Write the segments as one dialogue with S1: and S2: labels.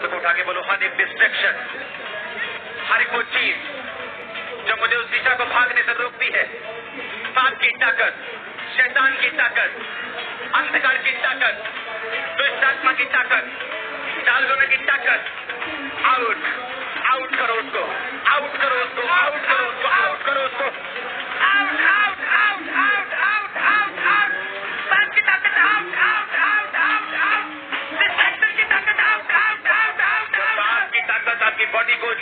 S1: हाथ को उठा के बोलो, हर एक डिस्ट्रैक्शन, हर एक वो चीज जो मुझे उस दिशा को भागने से रोकती है, पाप की ताकत, शैतान की ताकत, अंधकार की ताकत, दुष्ट आत्मा की ताकत, डाल देने की ताकत, आउट आउट करो उसको, आउट करो उसको, आउट करो उसको, आउट करो उसको, out out out out out out out, पाप की ताकत out out out out out, distraction की ताकत आउट आउट आउट आउट, पाप की ताकत आपकी बॉडी को,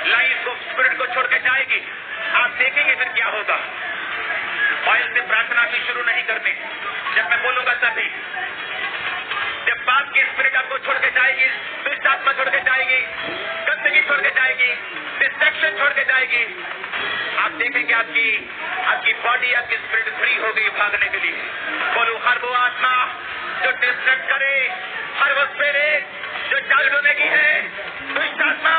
S1: लाइफ को, स्पिरिट को छोड़ के जाएगी। आप देखेंगे फिर क्या होगा। ऑयल से प्रार्थना भी शुरू नहीं करनी, जब मैं बोलूंगा तभी। जब पाप की स्पिरिट आपको छोड़ के जाएगी, दुष्ट आत्मा छोड़ के जाएगी, गंदगी छोड़ के जाएगी, डिस्ट्रैक्शन छोड़ के जाएगी, आप देखेंगे आपकी बॉडी, आपकी स्पिरिट फ्री हो गई भागने के लिए। बोलो, हर वो आत्मा जो डिस्ट्रैक्ट करे, हर वो स्पिरिट जो डाल होने की है, दुष्ट आत्मा,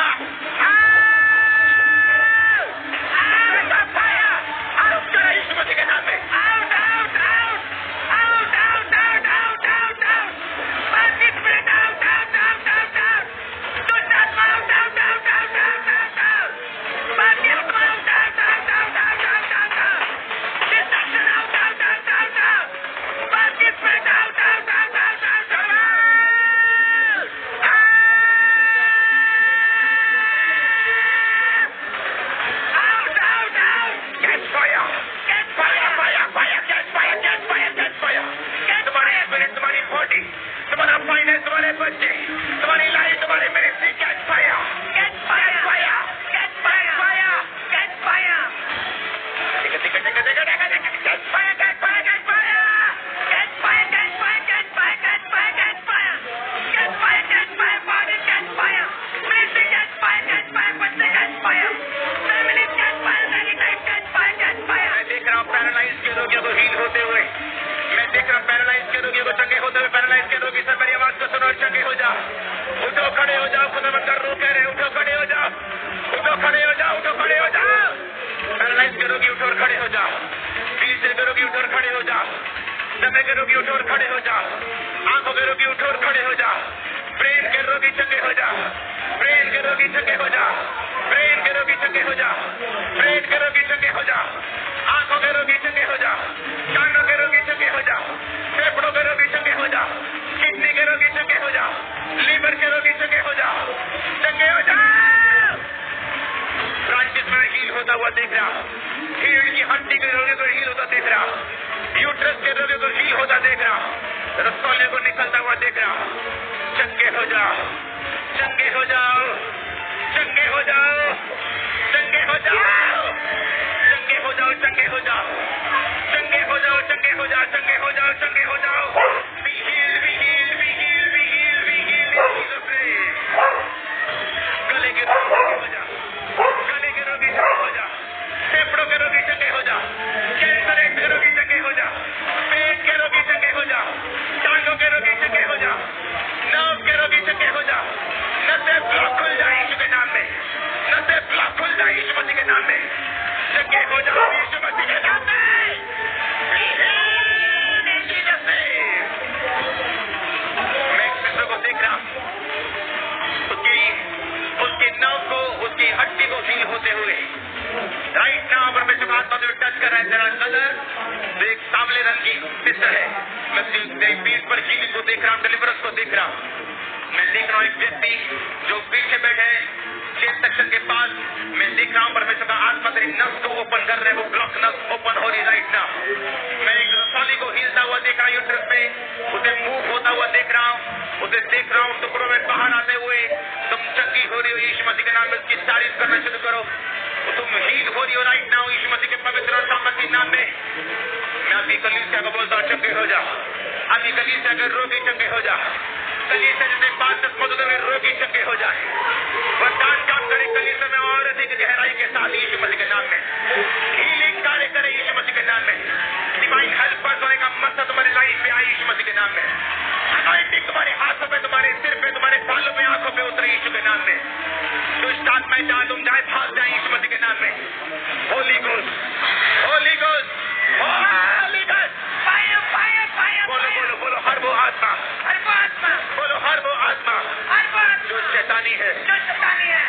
S1: शैतानी है,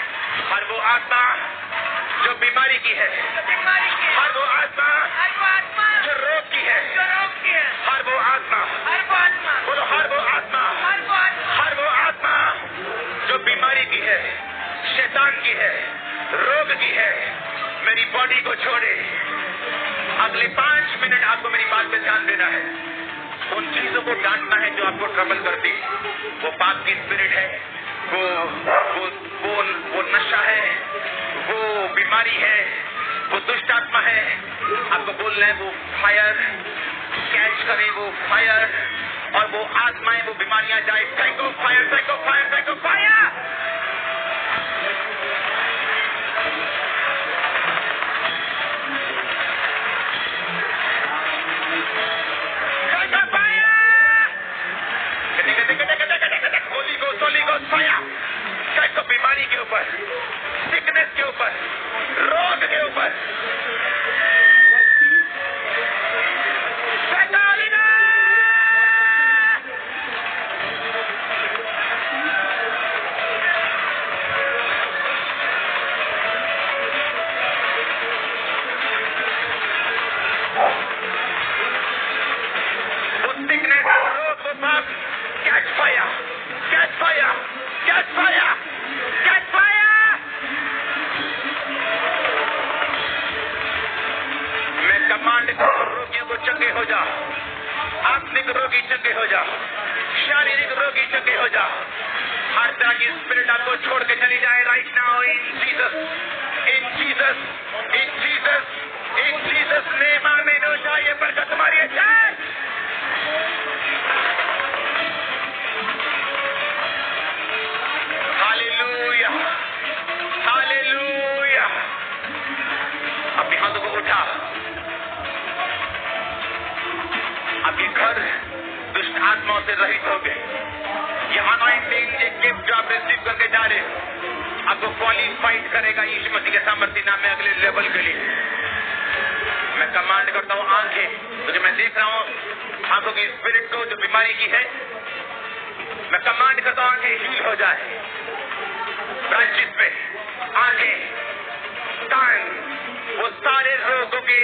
S1: हर वो आत्मा जो बीमारी की है, हर वो आत्मा जो रोग की है, हर वो आत्मा, बोलो हर वो आत्मा, हर वो आत्मा जो बीमारी की है, शैतान की है, रोग की है, मेरी बॉडी को छोड़े। अगले 5 मिनट आपको मेरी बात पे ध्यान देना है। उन चीजों को डांटना है जो आपको ट्रबल करती। वो पाप की स्पिरिट है, वो नशा है, वो बीमारी है, वो दुष्ट आत्मा है। आपको बोलना है वो फायर कैच करे, वो फायर, और वो आत्माएं, वो बीमारियां जाए। Psycho fire, psycho fire, psycho fire. बीमारी के ऊपर, सिकनेस के ऊपर, रोग के ऊपर, वो सिकनेस, रोग, वो पाप, catch fire, catch fire, catch fire, catch fire. मैं कमांड करूं, रोगियों को चंगे हो जाओ, आत्मिक रोगी चंगे हो जाओ, शारीरिक रोगी चंगे हो जाओ। हर तरह की स्पिरिट आपको छोड़ के चली जाए right now in Jesus, in Jesus, in Jesus, in Jesus name. आमीन हो जाए। ये बरकत तुम्हारी है। Hallelujah, hallelujah. अपने हाथों को उठा। आपके घर दुष्ट आत्माओं से रहित हो गए। ये अनॉइंटिंग, ये गिफ्ट जो आप रिसीव करके जा रहे हो, आपको क्वालिफाइड करेगा यीशु मसीह के सामर्थ्य नाम में अगले लेवल के लिए। मैं कमांड करता हूँ आंखें, तो जो मैं देख रहा हूँ आंखों की स्पिरिट को जो बीमारी की है, मैं कमांड करता हूँ आंखें हील हो जाए। ब्रांचेस पे आंखें, कान, वो सारे रोगों के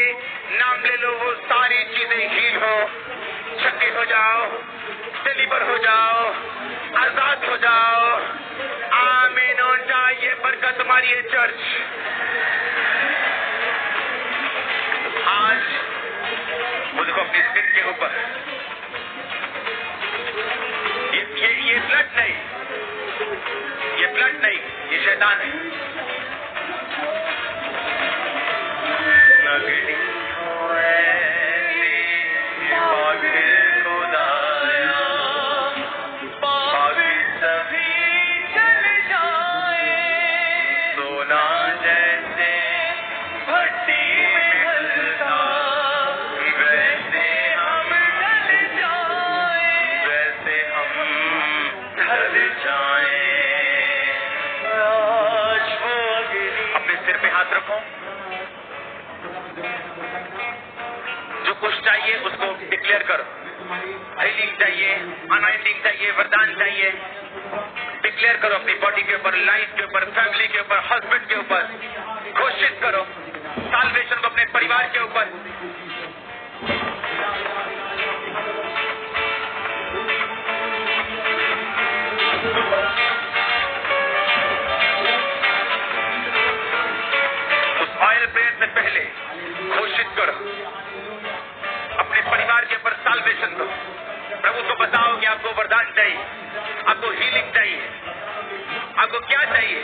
S1: नाम ले लो, वो सारी चीजें हील हो, चंगे हो जाओ, डिलीवर हो जाओ, आजाद हो जाओ। आमीन हो जाए। ये बरकत तुम्हारी है चर्च। आज वो देखो अपनी स्किन के ऊपर, ये ब्लड नहीं, ये ब्लड नहीं, ये शैतान है। जो कुछ चाहिए उसको डिक्लेयर करो। हीलिंग चाहिए, अनॉइंटिंग चाहिए, वरदान चाहिए, डिक्लेयर करो अपनी बॉडी के ऊपर, लाइफ के ऊपर, फैमिली के ऊपर, हस्बैंड के ऊपर। घोषित करो साल्वेशन को अपने परिवार के ऊपर। ऑयल प्रेयर से पहले घोषित करो अपने परिवार के ऊपर साल्वेशन दो। प्रभु को बताओ कि आपको वरदान चाहिए, आपको हीलिंग चाहिए, आपको क्या चाहिए।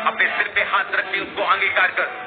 S1: अपने सिर पे हाथ रख के उसको अंगीकार करो।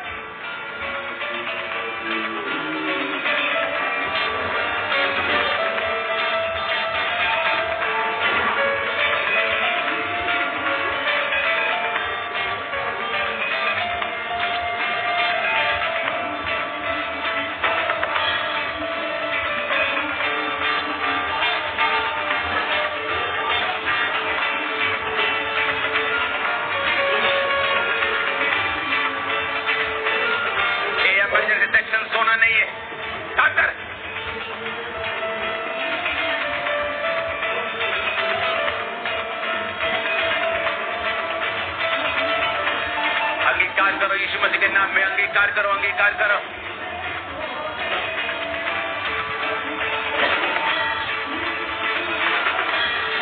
S1: करो, यीशु मसीह के नाम में अंगीकार करो, अंगीकार करो।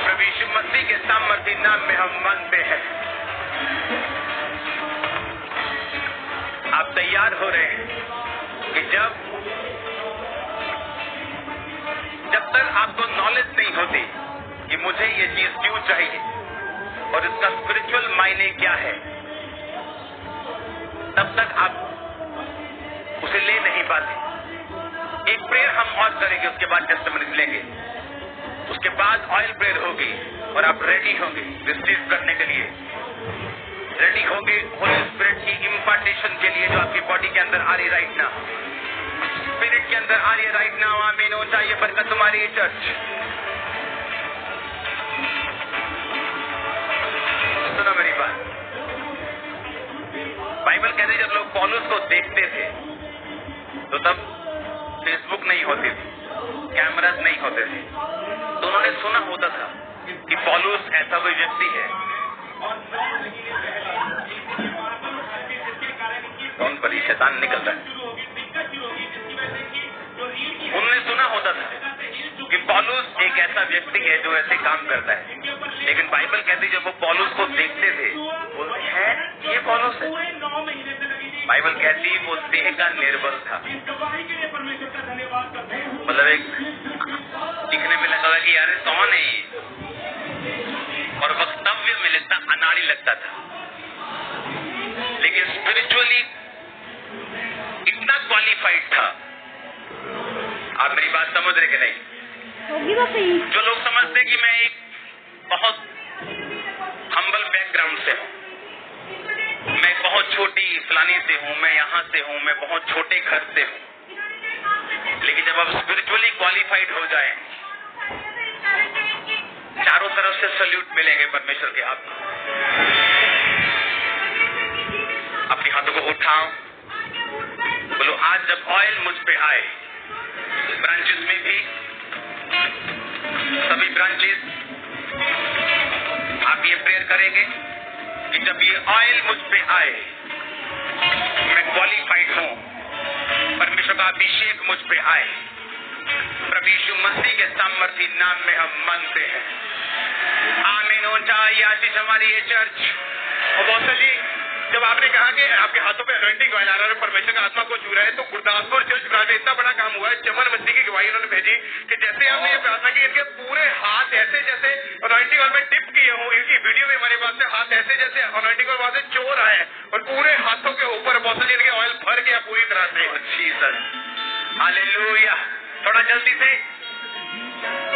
S1: प्रभु यीशु मसीह के सामर्थी नाम में हम मांगते हैं। आप तैयार हो रहे हैं कि जब तक आपको नॉलेज नहीं होती कि मुझे ये चीज क्यों चाहिए और इसका स्पिरिचुअल मायने क्या है, तब तक आप उसे ले नहीं पाते। एक प्रेयर हम और करेंगे, उसके बाद टेस्टिमनी लेंगे, उसके बाद ऑयल प्रेयर होगी और आप रेडी होंगे रिसीव करने के लिए, रेडी होंगे होली स्पिरिट की इम्पार्टेशन के लिए जो आपकी बॉडी के अंदर आ रही राइट नाउ, स्पिरिट के अंदर आ रही है राइट नाउ। आमीन हो चाहिए बरकत तुम्हारी चर्च। सुनो मेरी बात, बाइबल कहते जब लोग पौलुस को देखते थे तो तब फेसबुक नहीं होती थी, कैमरास नहीं होते थे, तो उन्होंने सुना होता था कि पौलुस ऐसा कोई व्यक्ति है। कौन पर शैतान निकल रहा है। उन्होंने सुना होता था कि पौलुस एक ऐसा व्यक्ति है जो ऐसे काम करता है, लेकिन बाइबल कहती जब वो पौलुस को देखते थे बोलते हैं ये पौलुस है। बाइबल कहती वो देह का निर्बल था, मतलब एक दिखने में लगा कि यार कौन है ये, और वक्तव्य में लगता अनाड़ी लगता था, लेकिन स्पिरिचुअली इतना क्वालिफाइड था। आप मेरी बात समझ रहे कि नहीं? जो लोग समझते कि मैं एक बहुत हम्बल बैकग्राउंड से हूँ, मैं बहुत छोटी फलानी से हूँ, मैं यहाँ से हूँ, मैं बहुत छोटे घर से हूँ, लेकिन जब आप स्पिरिचुअली क्वालिफाइड हो जाए चारों तरफ से सल्यूट मिलेंगे परमेश्वर के हाथ में। अपने हाथों को उठाओ, बोलो आज जब ऑयल मुझ पे आए, ब्रांचेस में भी सभी ब्रांचेस आप ये प्रेयर करेंगे कि जब ये ऑयल मुझ पे आए मैं क्वालिफाइड हूं, परमेश्वर का अभिषेक मुझ पे आए। प्रभु यीशु मसीह के सामर्थी नाम में हम मांगते हैं। आमीन हो चाहिए आशीष हमारी ये चर्च। और बहुत जी जब आपने कहा कि आपके हाथों पे अनॉइंटिंग ऑयल आ रहा है, परमेश्वर का आत्मा को छू रहा है, तो गुरदासपुर चर्च ब्रांच में इतना बड़ा काम हुआ है। चमन मसीह की गवाही उन्होंने भेजी कि जैसे आपने ये प्रार्थना की, इनके पूरे हाथ ऐसे जैसे अनॉइंटिंग ऑयल में डिप किए हों। इनकी वीडियो में हमारे पास से हाथ ऐसे जैसे अनॉइंटिंग ऑयल वहां से चोर आए और पूरे हाथों के ऊपर बहुत इनके ऑयल भर गया पूरी तरह से। Jesus hallelujah. थोड़ा जल्दी से।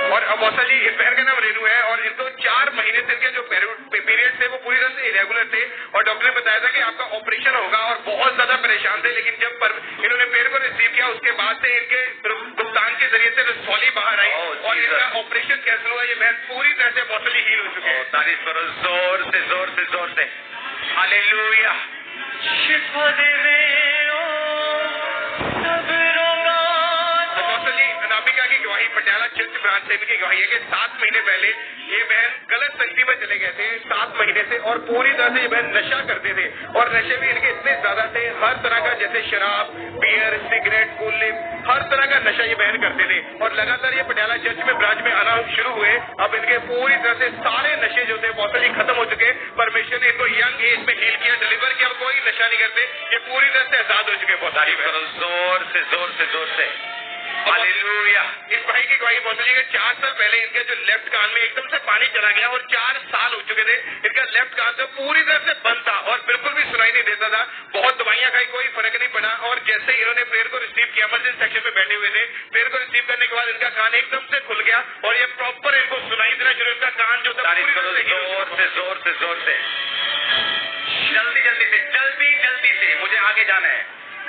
S1: और मौसा जी इस बहन का नाम रेनू है और इनको 4 महीने से इनके जो पीरियड थे वो पूरी तरह से इरेगुलर थे और डॉक्टर ने बताया था कि आपका ऑपरेशन होगा और बहुत ज्यादा परेशान थे, लेकिन जब इन्होंने पेड़ को रिसीव किया उसके बाद से इनके भुगतान के जरिए से रसौली बाहर आई और इनका ऑपरेशन कैंसिल हुआ। ये बहन पूरी तरह से मौसा जी हील हो चुके हैं। तारीफ करो जोर से जोर से जोर से। हालेलुया। शिफा देवे नामिका की गवाही पटियाला चर्च ब्रांच से इनकी गवाही है कि 7 महीने पहले ये बहन गलत संगति में चले गए थे 7 महीने से और पूरी तरह से ये बहन नशा करते थे और नशे भी इनके इतने ज्यादा थे, हर तरह का जैसे शराब, बियर, सिगरेट, कूलिप, हर तरह का नशा ये बहन करते थे और लगातार ये पटियाला चर्च में ब्रांच में आना शुरू हुए। अब इनके पूरी तरह से सारे नशे जो थे बहुत ही खत्म हो चुके। परमेश्वर ने इनको यंग एज में हील किया, डिलीवर किया, अब कोई नशा नहीं करते, ये पूरी तरह से आजाद हो चुके। बहुत सारी जोर से जोर से जोर से हालेलुया। इस भाई की गवाही बहुत है। 4 साल पहले इनके जो लेफ्ट कान में एकदम से पानी चला गया और 4 साल हो चुके थे इनका लेफ्ट कान तो पूरी तरह से बंद था और बिल्कुल भी सुनाई नहीं देता था। बहुत दवाइयां खाई, कोई फर्क नहीं पड़ा और जैसे इन्होंने प्रेयर को रिसीव किया, इमरजेंसी सेक्शन में बैठे हुए थे, प्रेयर को रिसीव करने के बाद इनका कान एकदम से खुल गया और ये प्रॉपर इनको सुनाई देना शुरू। इनका कान जो था पूरी तरह से जोर से जोर से जोर से जल्दी जल्दी से जल्दी से मुझे आगे जाना है।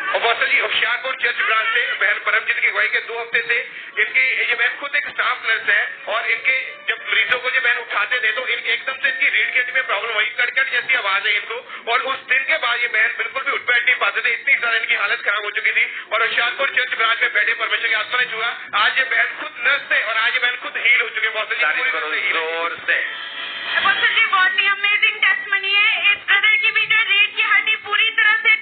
S1: और बहुत जी होशियारपुर चर्च ब्रांच से बहन परमजीत की गवाही के 2 हफ्ते से इनकी ये बहन खुद एक स्टाफ नर्स है और इनके जब मरीजों को ये बहन उठाते थे तो इनके एकदम से इनकी रीढ़ की हड्डी में प्रॉब्लम हुई, कड़कड़ जैसी आवाज है इनको और उस दिन के बाद ये बहन बिल्कुल भी उठ बैठ नहीं पाते थे, इतनी ज्यादा इनकी हालत खराब हो चुकी थी। और होशियारपुर चर्च ब्रांच में बैठे परमेश्वर के आत्मा ने छुआ, आज ये बहन खुद नर्स थे और आज ये बहन खुद हील हो चुके। बहुत जोर से
S2: बहुत ही अमेजिंग टेस्टमनी है। इस ब्रदर की भी जो रीढ़ की हड्डी पूरी तरह से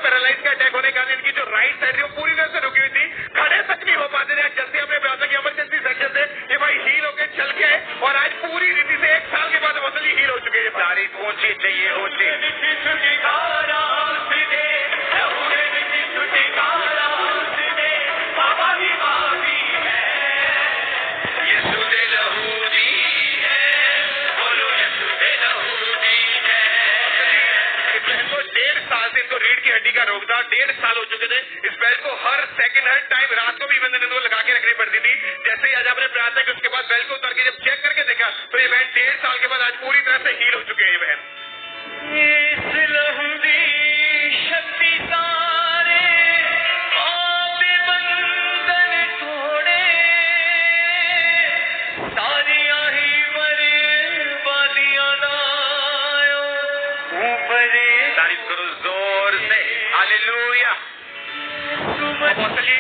S1: पैरालाइज का अटैक होने के कारण इनकी जो राइट साइड थी वो पूरी तरह से रुकी हुई थी, खड़े तक नहीं हो पाते थे। जैसे हमने बताया कि इमरजेंसी सेक्शन से ये भाई हील होकर चल के आए और आज पूरी रीति से 1 साल के बाद वसली हील हो चुके हैं। तारीफ ऊंची चाहिए ऊंची। हड्डी का रोग था, 1.5 साल हो चुके थे। इस बेल्ट को हर सेकंड हर टाइम रात को भी बंदे ने लगा के रखनी पड़ती थी। जैसे ही आज आपने प्रार्थना की उसके बाद बेल्ट को उतार के जब चेक करके देखा तो ये बहन 1.5 साल के बाद आज पूरी तरह से हील हो चुके हैं। बहन तारीफ करो जोर से, हालेलुया।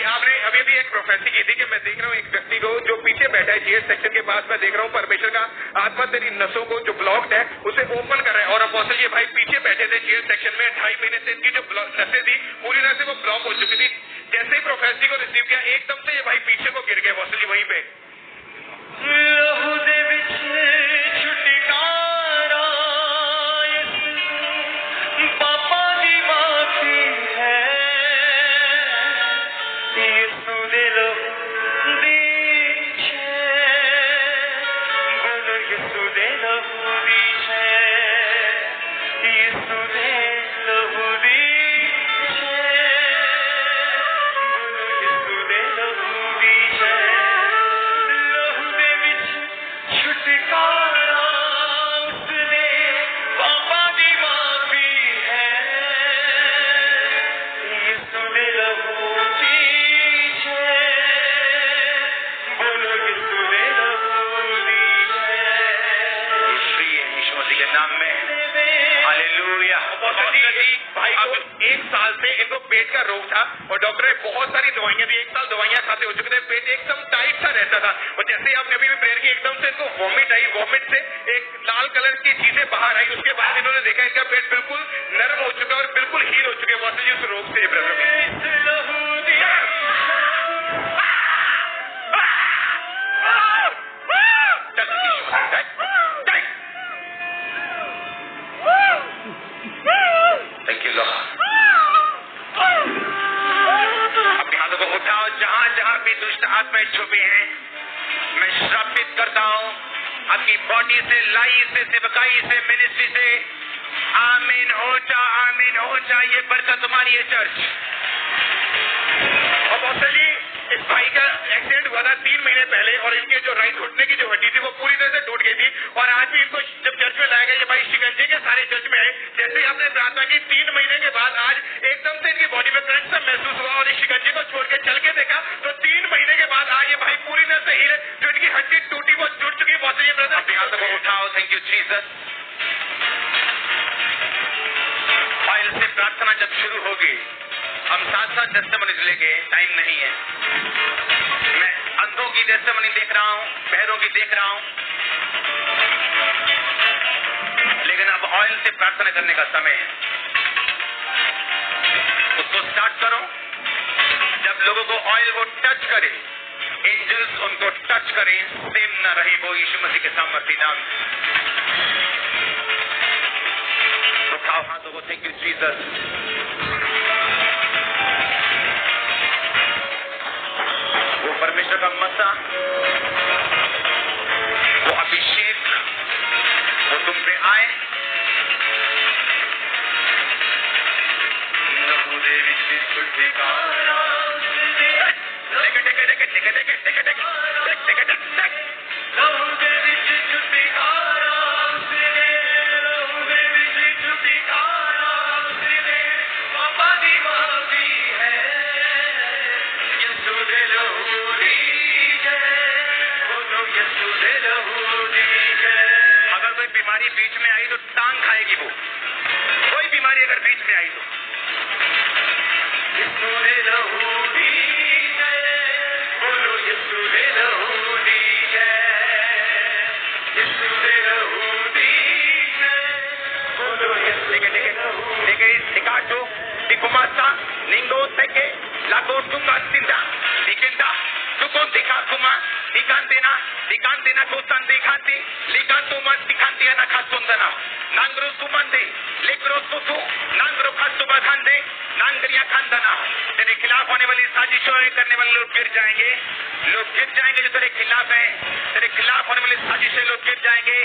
S1: आपने अभी भी एक प्रोफेसी की थी कि मैं देख रहा हूँ एक व्यक्ति को जो पीछे बैठा है चेयर सेक्शन के पास, मैं देख रहा हूँ परमेश्वर का आत्मा तेरी नसों को जो ब्लॉक्ड है उसे ओपन कर रहा है। और अपोस्टल ये भाई पीछे बैठे थे चेयर सेक्शन में, 2.5 महीने से इनकी जो नसें थी पूरी तरह से वो ब्लॉक हो चुकी थी। जैसे ही प्रोफेसी को रिसीव किया एकदम से ये भाई पीछे को गिर गया अपोस्टल जी वहीं पे। भाई को 1 साल से इनको पेट का रोग था और डॉक्टर ने बहुत सारी दवाइयां दी। 1 साल दवाइयां खाते हो चुके थे, पेट एकदम टाइट सा रहता था। और जैसे ही आपने अभी भी प्रेयर की एकदम से इनको वॉमिट आई, वॉमिट से एक लाल कलर की चीजें बाहर आई। उसके बाद इन्होंने देखा इनका पेट बिल्कुल नर्म हो चुका है और बिल्कुल हील हो चुके हैं उस रोग से। Thank you Lord. अपने हाथों को उठाओ, जहां जहां भी दुष्ट आत्माएं छुपी हैं मैं श्रापित करता हूं आपकी बॉडी से, लाइफ से, सेवकाई से, मिनिस्ट्री से। आमीन हो जा, आमीन हो जा। ये बरकत तुम्हारी है चर्च। और इस भाई का एक्सीडेंट हुआ था 3 महीने पहले और इनके जो राइट घुटने की जो हड्डी थी वो पूरी तरह से टूट गई थी। और आज भी इनको जब चर्च में लाया गया, ये भाई शिकंजे के सारे चर्च में आए। जैसे ही आपने प्रार्थना की 3 महीने के बाद आज एकदम से इनकी बॉडी में करंट सा महसूस हुआ और इस शिकंजे को छोड़ के चल के देखा तो 3 महीने के बाद आज ये भाई पूरी तरह से हील है। जो इनकी हड्डी टूटी वो जुड़ चुकी है। बहुत ब्रदर उठाओ, थैंक यू जीसस। ऑयल से प्रार्थना जब शुरू होगी हम साथ टेस्टिमनीज लेंगे, टाइम नहीं है। मैं अंधों की टेस्टिमनी देख रहा हूं, बहरों की देख रहा हूं, लेकिन अब ऑयल से प्रार्थना करने का समय है। उसको स्टार्ट करो। जब लोगों को ऑयल वो टच करे, एंजल्स उनको टच करें, सेम न रहे वो यीशु मसीह के सामर्थ्य नाम। उठाओ हाथों को, थैंक यू जीसस। वो परमेश्वर का मसा, वो अभिषेक वो तुम पे आए। अगर कोई बीमारी बीच में आई तो टांग खाएगी वो। कोई बीमारी अगर बीच में आई तो काटो Dikumasa, Ningo Seke, Lago Tunga Sinda, Dikenda, Tukon Dikakuma, Dikantina Kusan Dikanti, Likantuman Dikantiana Kasundana, Nangro Sumande, Legro Sutu, Nangro Kasubakande, Nangriya Kandana. तेरे खिलाफ होने वाली साजिशों करने वाले लोग गिर जाएंगे जो तेरे खिलाफ है, तेरे खिलाफ होने वाली साजिशें लोग गिर जाएंगे।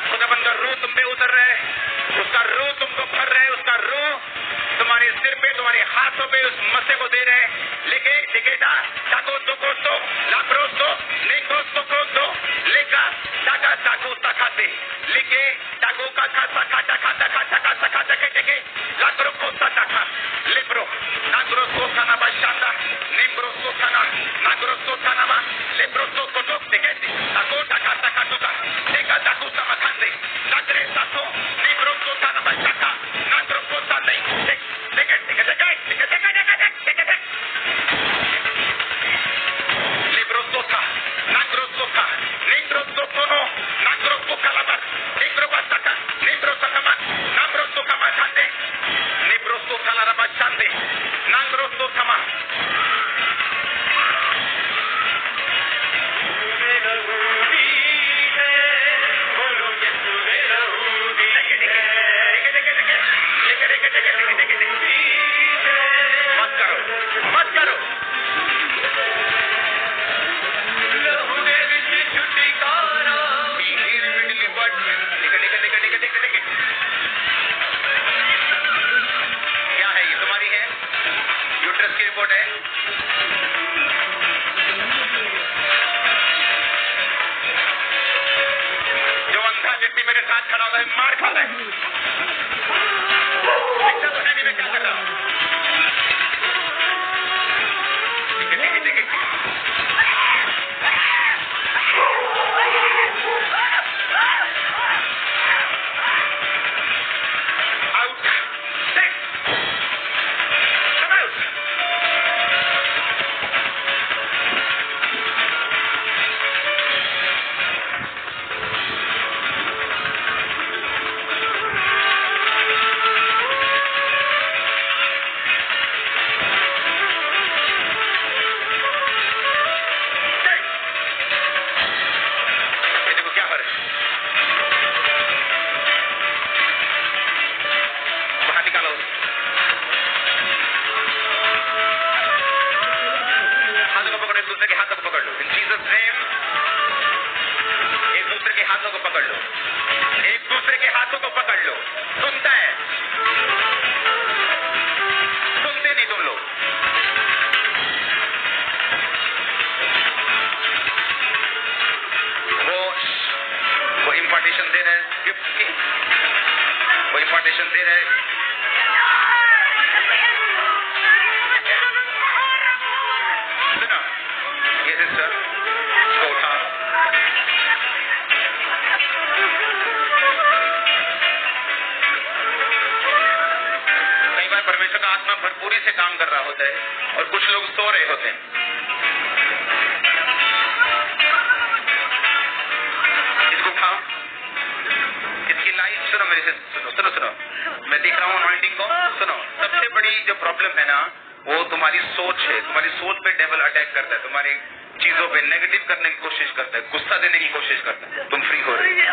S1: खुदाबंद का रूह तुम पे उतर रहा है, उसका रूह तुमको भर रहा है, उसका रूह तुम्हारे सिर पे, तुम्हारे हाथों पे उस मसे को दे रहे हैं। लेके टिकेटा टाको दोकोस्तो लाब्रोस्तो नेकोस्तो कोस्तो लेका टाका टाको ताकाते लेके टाको का खाता खाता खाता खाता खाता खाता के लाब्रो कोस्ता टाका लेब्रो नाग्रो सोखाना बाशांदा निम्ब्रो सोखाना नाग्रो सोखाना बा लेब्रो सोको टिकेटी टाको टाका टाका टुका टेका टाको समाखांदे नाग्रे सातो निम्ब्रो सोखाना बाशाका नाग्रो कोस्ता नहीं भरपूरी से काम कर रहा होता है और कुछ लोग सो रहे होते हैं। इसको उठाओ, इसकी लाइफ सुनो, मेरे से सुनो, मैं देख रहा हूँ अनॉइंटिंग को। सुनो, सबसे बड़ी जो प्रॉब्लम है ना, वो तुम्हारी सोच है। तुम्हारी सोच पे डेविल अटैक करता है, तुम्हारी चीजों पे नेगेटिव करने की कोशिश करता है, गुस्सा देने की कोशिश करता है। तुम फ्री हो रही हो।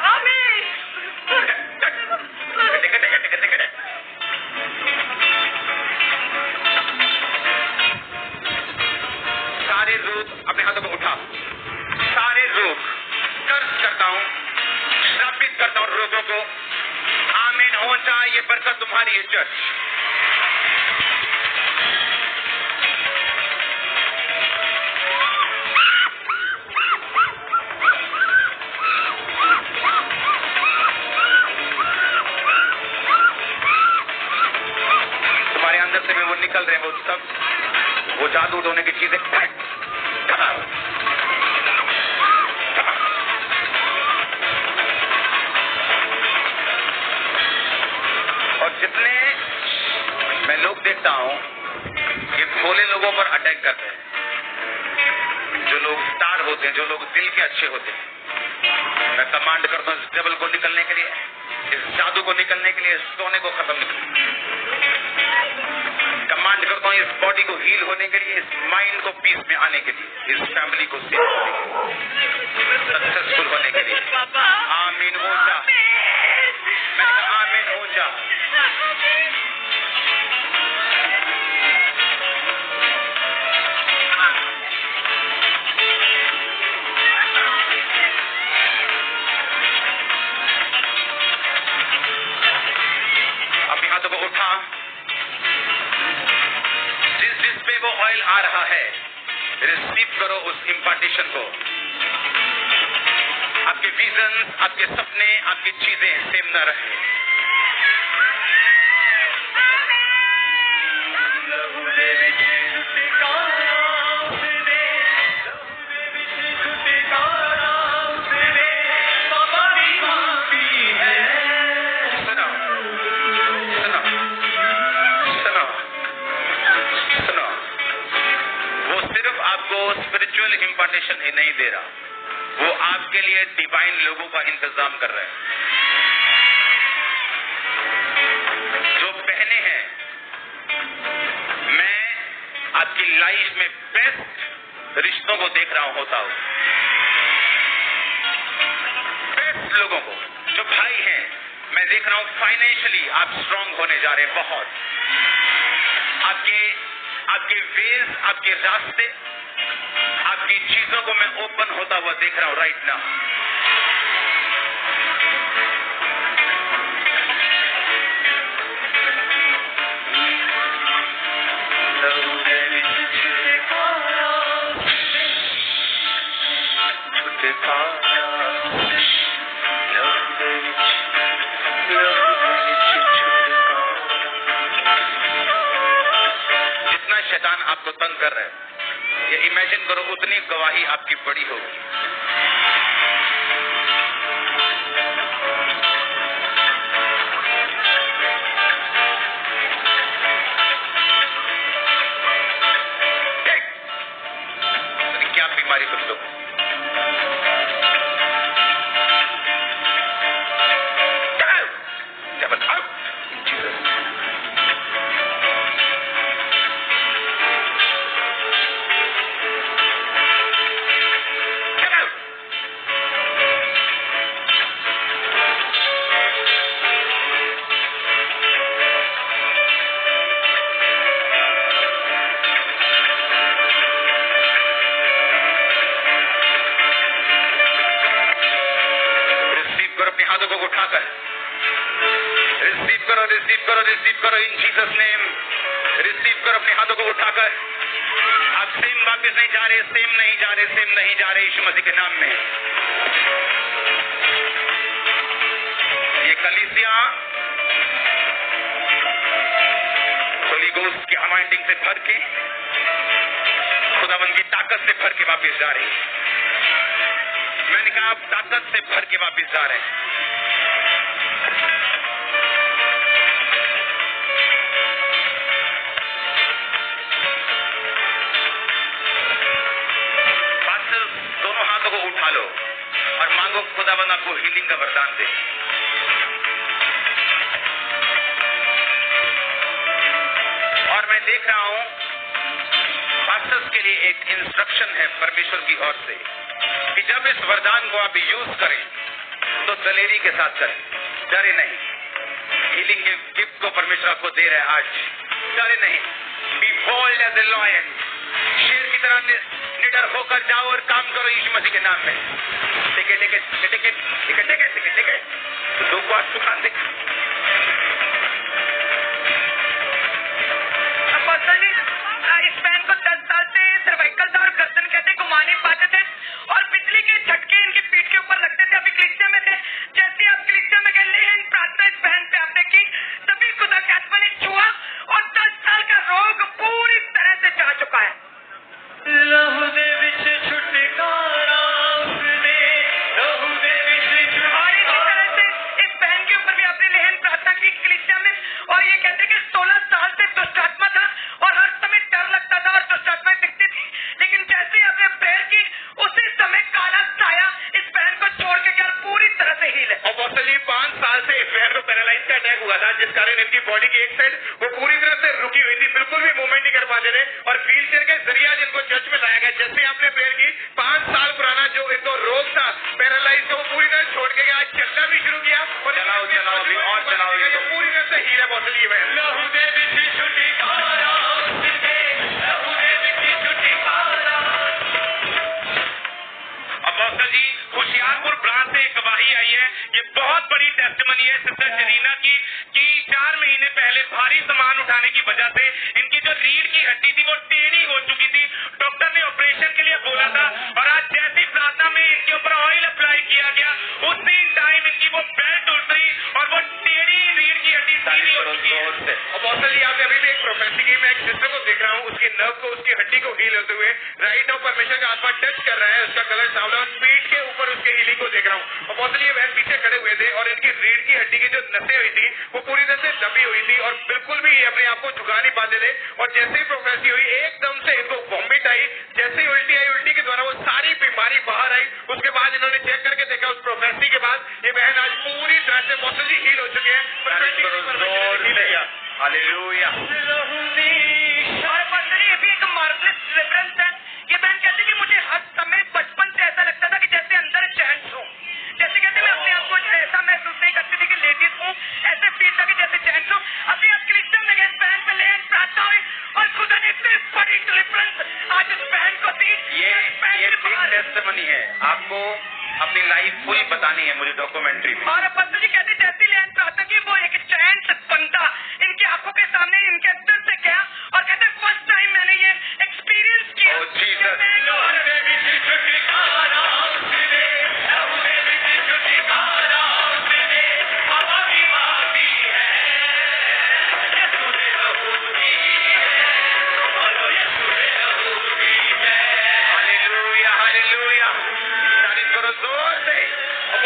S1: सारे रूप अपने हाथों को उठा, सारे रूप कर्ज करता हूं, श्रापित करता हूं रोगों को। आमीन हो जाए ये बरकत तुम्हारी इज्जत। तुम्हारे अंदर से भी वो निकल रहे हैं, वो सब वो जादू ढोने की चीजें। और जितने मैं लोग देखता हूं, ये भोले लोगों पर अटैक करते हैं। जो लोग स्टार होते हैं, जो लोग दिल के अच्छे होते हैं, मैं कमांड करता हूं इस डेविल को निकलने के लिए, इस जादू को निकलने के लिए, इस सोने को खत्म निकलने। कमांड करता हूँ इस बॉडी को हील होने के लिए, इस माइंड को पीस में आने के लिए, इस फैमिली को सेव होने के लिए, सक्सेसफुल होने के लिए। आमीन हो जा। मैंने कहा आमीन हो जा। अपने हाथों को उठा। जिस पे वो ऑयल आ रहा है, रिसीव करो उस इम्पार्टेशन को। आपके विजन, आपके सपने, आपकी चीजें सेम न रहे। स्पिरिचुअल इम्पार्टेशन ही नहीं दे रहा, वो आपके लिए डिवाइन लोगों का इंतजाम कर रहे हैं। जो बहनें हैं, मैं आपकी लाइफ में बेस्ट रिश्तों को देख रहा होता हूं, बेस्ट लोगों को। जो भाई हैं, मैं देख रहा हूं फाइनेंशियली आप स्ट्रांग होने जा रहे हैं बहुत। आपके वेज, आपके रास्ते, आपकी चीजों को मैं ओपन होता हुआ देख रहा हूं राइट नाउ। जितना शैतान आपको तंग कर रहा है, ये इमेजिन करो उतनी गवाही आपकी बड़ी होगी। क्या बीमारी तुम लोग? रिसीव करो इन जीसस नेम। रिसीव करो अपने हाथों को उठाकर। आप सेम वापस नहीं जा रहे, सेम नहीं जा रहे, सेम नहीं जा रहे, यीशु मसीह के नाम में। ये कलीसिया होली गोस्ट की अनॉइंटिंग से भर के, खुदावंद की ताकत से भर के वापस जा रही है। मैंने कहा आप ताकत से भर के वापस जा रहे हैं। को उठा लो और मांगो खुदावंद आपको हीलिंग का वरदान दे। और मैं देख रहा हूं पास्टर्स के लिए एक इंस्ट्रक्शन है परमेश्वर की ओर से कि जब इस वरदान को आप यूज करें तो दलेरी के साथ करें, डरे नहीं। हीलिंग के गिफ्ट को परमेश्वर आपको दे रहा है आज, डरे नहीं। Be bold as a lion, शेर की तरह निडर होकर जाओ और काम करो यीशु मसीह के नाम में। टिके टिके टिके टिके टिके टिके टिके टिके दो बात दुकान देख।
S2: इस बहन को 10 साल से सर्वाइकल था और गर्दन कहते घुमा नहीं पाते थे और बिजली के झटके इनकी पीठ के ऊपर लगते थे। अभी कलीसिया में थे, जैसे आप कलीसिया में गए लेन प्रार्थना इस बहन पे आपने की, तभी खुदा का आत्मा ने छुआ और 10 साल का रोग पूरी तरह से जा चुका है।
S3: लहू दे विच छुटकारा उसने, लहू दे विच
S2: और इसी तरह से इस बहन के ऊपर भी आपने लेहन प्रार्थना की कलीसिया में और ये कहते कि 16 साल से दुष्ट आत्मा था और हर समय डर लगता था और दुष्ट आत्माएं दिखती थी, लेकिन जैसे ही आपने प्रेयर की उसी समय काला साया इस बहन को छोड़ के गया, पूरी तरह से हील है।
S1: और बॉसली 5 साल से इस बहन को पैरालाइज का अटैक हुआ था, जिस कारण इनकी बॉडी की एक साइड वो पूरी तरह से रुकी हुई थी, बिल्कुल भी कर पाते थे और व्हील चेयर के जरिए आज इनको चर्च में लाया गया। जैसे आपने प्रेयर की, 5 साल पुराना जो इनको रोग था पैरालाइज, तो पूरी तरह छोड़ के गया, आज चलना भी शुरू किया और चलाओ अभी और चलाओ, ये पूरी तरह से हीरा बॉटल ये है।
S3: लहू दे विच छुटी कारा उसके, लहू दे विच छुटी कारा।
S1: अपोस्टल जी, होशियारपुर ब्रांच से एक गवाही आई है, ये बहुत बड़ी टेस्टिमनी है सिस्टर जरीना की, कि 4 महीने पहले भारी सामान उठाने की वजह से इनकी जो रीढ़ की हड्डी थी वो टेढ़ी हो चुकी थी। डॉक्टर ने ऑपरेशन के लिए बोला था और आज जैसी प्रार्थना में इनके ऊपर ऑयल अप्लाई किया गया, उसी टाइम इनकी वो बेल्ट उतरी और वो टेढ़ी रीढ़ की हड्डी सीधी हो चुकी है। अपोस्टल जी, आपने अभी भी एक प्रोफेसी की, मैं एक सिस्टर को देख रहा हूँ, उसकी नर्व को, उसकी हड्डी को हील होते हुए राइट नाउ परमेश्वर का आत्मा टच कर रहा है, उसका कलर सांवला और पीठ के ऊपर उसके हीलिंग को देख रहा हूँ। अपोस्टल ये बहन पीछे खड़े हुए थे और इनकी रीढ़ की हड्डी की जो नसें हुई थी वो पूरी तरह से दबी हुई थी और बिल्कुल भी ये अपने आप को झुका नहीं पाते थे और जैसे ही प्रोफेसी हुई एकदम से इनको वॉमिट आई, जैसे ही उल्टी आई, उल्टी के द्वारा वो सारी बीमारी बाहर आई। उसके बाद इन्होंने चेक करके देखा, उस प्रोफेसी के बाद ये बहन आज पूरी तरह से अपोस्टल जी हील हो चुके हैं। हालेलुया।
S2: और बंदरी ये भी एक मार्वलस डिफरेंस है। ये बहन कहती है कि मुझे हर समय बचपन से ऐसा लगता था कि जैसे अंदर जेंट्स हूँ, जैसे कहते मैं अपने आप को ऐसा महसूस नहीं करती थी कि लेडीज हूँ, ऐसे फील था कि जैसे जेंट्स हूँ। अभी आज क्रिश्चियन में गए, इस बहन पे ले प्रार्थना हुई और खुदा ने इतनी बड़ी डिफरेंस आज इस बहन को दी।
S1: ये बिग टेस्टिमनी है, आपको अपनी लाइफ पूरी बतानी है मुझे डॉक्यूमेंट्री में।
S2: और पंडित जी कहते जैसी लेन प्रार्थना की, वो एक जेंट्स बंदा इनकी आंखों के सामने इनके अंदर से गया और कहते फर्स्ट टाइम मैंने ये एक्सपीरियंस किया।
S1: Oh, Jesus.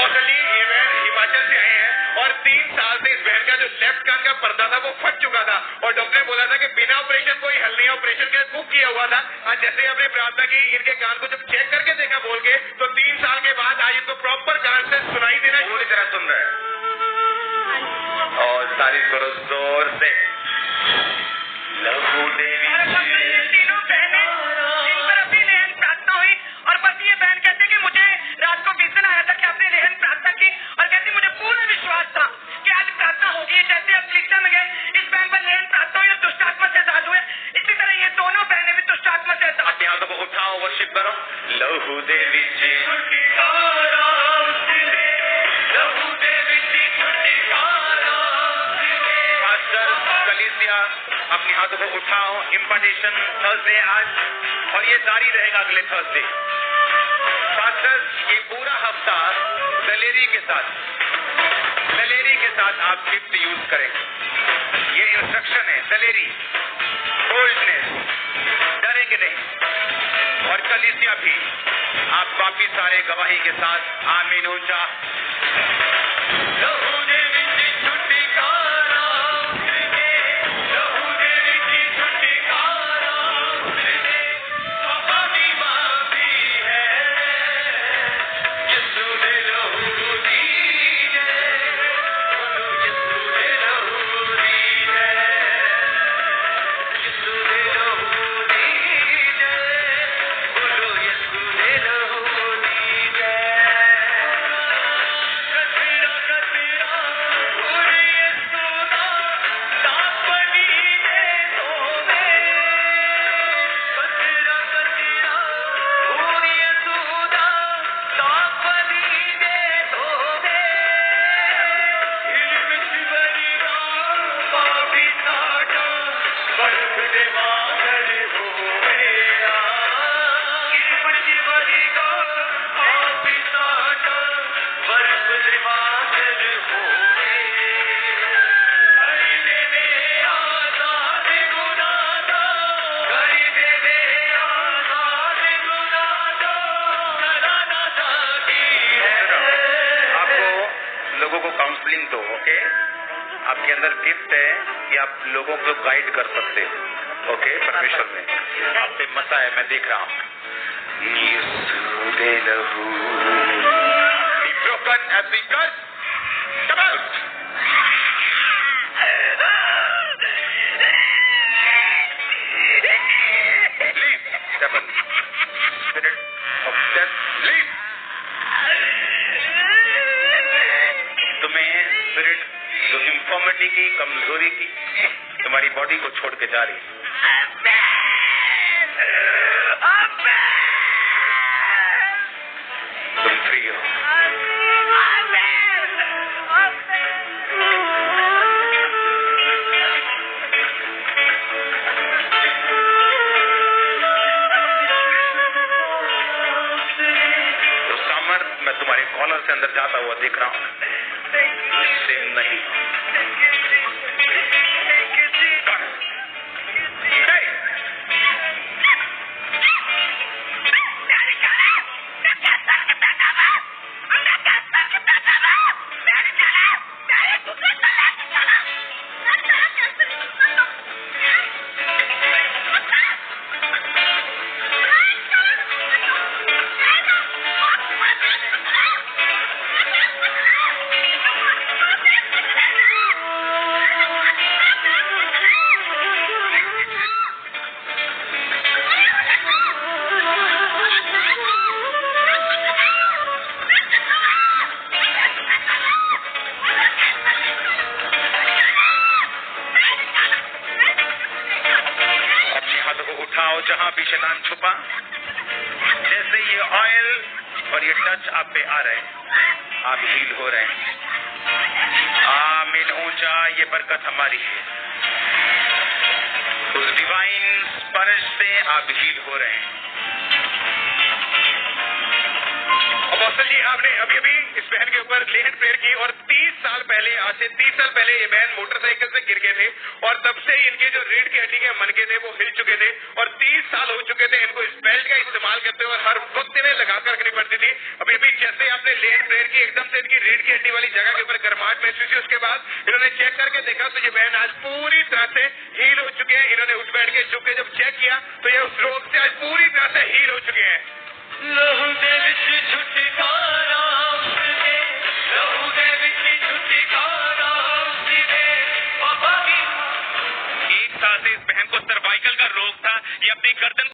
S1: हिमाचल से आए हैं और 3 साल से इस बहन का जो लेफ्ट कान का पर्दा था वो फट चुका था और डॉक्टर ने बोला था कि बिना ऑपरेशन कोई हल नहीं, ऑपरेशन के लिए बुक किया हुआ था। आज जैसे आपने प्रार्थना की, इनके कान को जब चेक करके देखा बोल के, तो 3 साल के बाद आज इनको प्रॉपर कान से सुनाई देना पूरी तरह सुन रहा है। और तारीफ करो जोर से। लहू देवी
S2: तीनों बहनें इन पर अभी लेहन प्रार्थना हुई और बस ये बहन कहते कि मुझे रात को विजन आया था कि आपने लेहन प्रार्थना की और कहती मुझे पूरा विश्वास था कि आज प्रार्थना होगी। जैसे अब क्रिश्चियन में गए, इस बहन पर लेहन प्रार्थना हुई और दुष्ट आत्मा से आजाद हुए। इसी तरह ये दोनों बहनें भी दुष्ट आत्मा से आजाद।
S1: अपने हाथों को उठाओ, वर्शिप करो। लहू देवी अपने हाथों को उठाओ। इम्पार्टेशन थर्सडे आज और ये जारी रहेगा अगले थर्सडे। फास्टर्स ये पूरा हफ्ता सैलरी के साथ आप गिफ्ट यूज करेंगे। ये इंस्ट्रक्शन है। सैलरी, बोल्डनेस, डरेंगे नहीं। और कलीसिया भी आप बाकी सारे गवाही के साथ आमीन ऊंचा। काउंसलिंग दो, ओके? आपके अंदर गिफ्ट है कि आप लोगों को गाइड कर सकते हो, ओके? परमेश्वर में आप पे मसा है, मैं देख रहा हूँ। broken as we curse, come out. devil, spirit of death, leave. तुम्हें स्पिरिट जो इंफॉर्मिटी की, कमजोरी की, तुम्हारी बॉडी को छोड़ के जा रही है। तुम फ्री हो। जो सामर्थ मैं तुम्हारे कॉलर से अंदर जाता हुआ देख रहा हूँ, सेम नहीं। उठाओ जहां भी शैतान छुपा, जैसे ये ऑयल और ये टच आप पे आ रहे हैं, आप हील हो रहे हैं। आमीन ऊंचा, ये बरकत हमारी है। उस डिवाइन स्पर्श से आप हील हो रहे हैं। अपोस्टल जी, आपने अभी अभी इस बहन के ऊपर ले हैंड प्रेयर की और 30 साल पहले, आज से 30 साल पहले ये बहन मोटरसाइकिल से गिर गए थे और तब से इनके जो रीढ़ की हड्डी के मनके थे वो हिल चुके थे और 30 साल हो चुके थे इनको इस बेल्ट का इस्तेमाल करते हुए, हर वक्त इन्हें लगाकर रखनी पड़ती थी। अभी अभी जैसे आपने ले हैंड प्रेयर की, एकदम से इनकी रीढ़ की हड्डी वाली जगह के ऊपर गर्माहट महसूस हुई। उसके बाद इन्होंने चेक करके देखा तो ये बहन आज पूरी तरह से हील हो चुके हैं। इन्होंने उठ बैठ के झुक के जब चेक किया तो ये उस रोग से आज पूरी तरह से हील हो चुके हैं।
S3: लहू दे विच छुटकारा उसने, लहू दे विच छुटकारा उसने, बाबा की।
S1: 1 साल से इस बहन को सर्वाइकल का रोग था। ये अपनी गर्दन